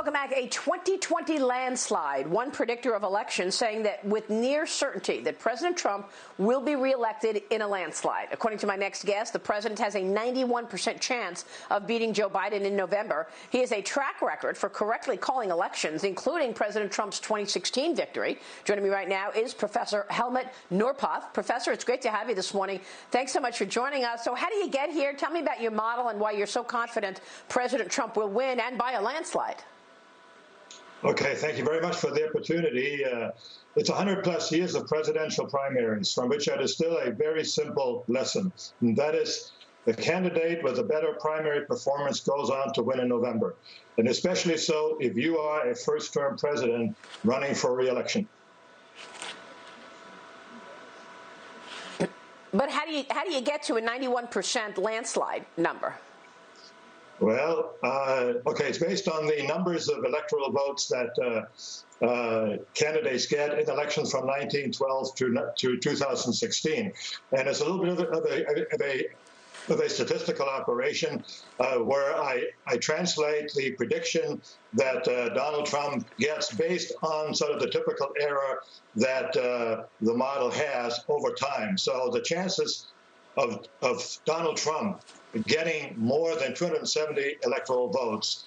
Welcome back. A 2020 landslide, one predictor of elections saying that with near certainty that President Trump will be reelected in a landslide. According to my next guest, the president has a 91% chance of beating Joe Biden in November. He has a track record for correctly calling elections, including President Trump's 2016 victory. Joining me right now is Professor Helmut Norpoth. Professor, it's great to have you this morning. Thanks so much for joining us. So how do you get here? Tell me about your model and why you're so confident President Trump will win and by a landslide. Okay, thank you very much for the opportunity. It's 100 plus years of presidential primaries, from which I distill a very simple lesson. And that is, the candidate with a better primary performance goes on to win in November. And especially so if you are a first-term president running for re-election. But how do you get to a 91% landslide number? Well, okay, it's based on the numbers of electoral votes that candidates get in elections from 1912 to 2016. And it's a little bit of a statistical operation where I translate the prediction that Donald Trump gets based on sort of the typical error that the model has over time. So the chances of Donald Trump getting more than 270 electoral votes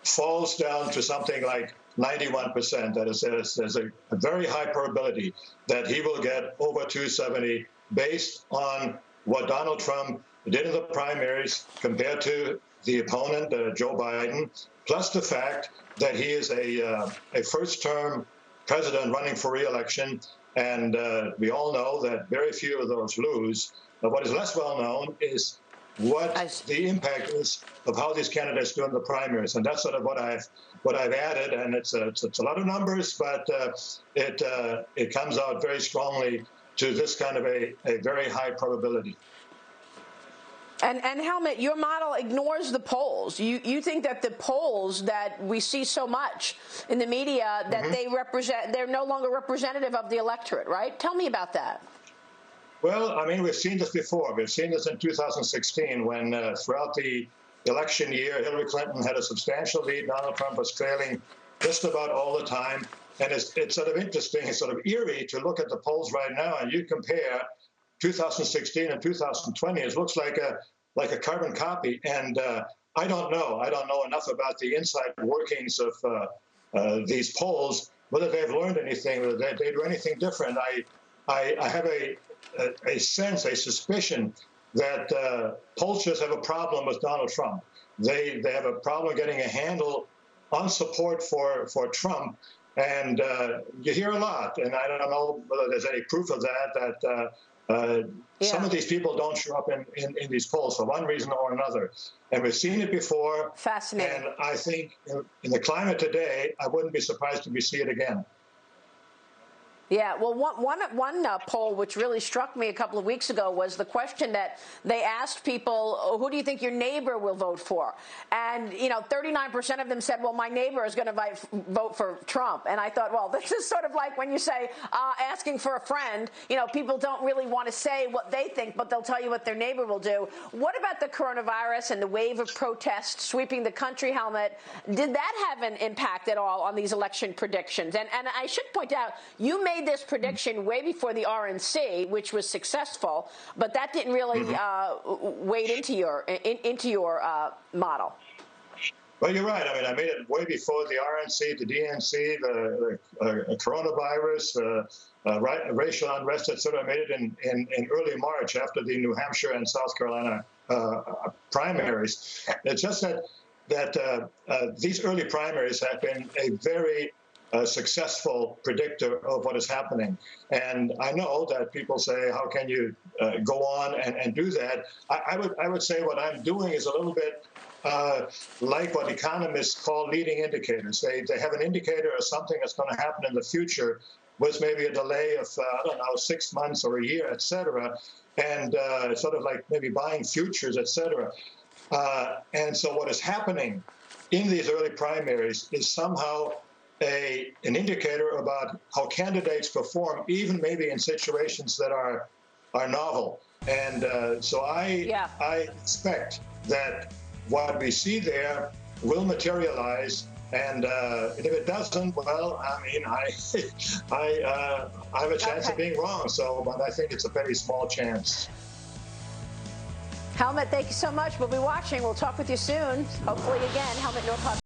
falls down to something like 91%. That is, there's a very high probability that he will get over 270 based on what Donald Trump did in the primaries compared to the opponent, Joe Biden, plus the fact that he is a first-term president running for re-election. And we all know that very few of those lose. But what is less well known is what the impact is of how these candidates do in the primaries, and that's sort of what I've added. And it's a lot of numbers, but it comes out very strongly to this kind of a very high probability. And Helmut, your model ignores the polls. You think that the polls that we see so much in the media, that they're no longer representative of the electorate, right? Tell me about that. Well, I mean, we've seen this before. We've seen this in 2016 when throughout the election year, Hillary Clinton had a substantial lead. Donald Trump was trailing just about all the time. And it's sort of interesting, it's sort of eerie to look at the polls right now, and you compare 2016 and 2020. It looks like a carbon copy. And I don't know enough about the inside workings of these polls, whether they've learned anything, whether they do anything different. I have a sense, a suspicion that pollsters have a problem with Donald Trump. They have a problem getting a handle on support for Trump. And you hear a lot, and I don't know whether there's any proof of that some of these people don't show up in these polls for one reason or another. And we've seen it before. Fascinating. And I think in the climate today, I wouldn't be surprised if we see it again. Yeah, well, one poll which really struck me a couple of weeks ago was the question that they asked people, who do you think your neighbor will vote for? And, 39% of them said, well, my neighbor is going to vote for Trump. And I thought, well, this is sort of like when you say asking for a friend. People don't really want to say what they think, but they'll tell you what their neighbor will do. What about the coronavirus and the wave of protests sweeping the country, Helmut? Did that have an impact at all on these election predictions? And I should point out, you made this prediction way before the RNC, which was successful, but that didn't really wade into your model. Well, you're right. I mean, I made it way before the RNC, the DNC, the coronavirus, racial unrest, etc. I made it in early March after the New Hampshire and South Carolina primaries. It's just that these early primaries have been a very successful predictor of what is happening. And I know that people say, how can you go on and do that? I would say what I'm doing is a little bit like what economists call leading indicators. They have an indicator of something that's going to happen in the future with maybe a delay of, 6 months or a year, et cetera. And sort of like maybe buying futures, et cetera. And so what is happening in these early primaries is somehow an indicator about how candidates perform, even maybe in situations that are novel. And so I expect that what we see there will materialize. And if it doesn't, well, I mean, I have a chance of being wrong. So, but I think it's a very small chance. Helmut, thank you so much. We'll be watching. We'll talk with you soon. Hopefully again, Helmut Norpoth.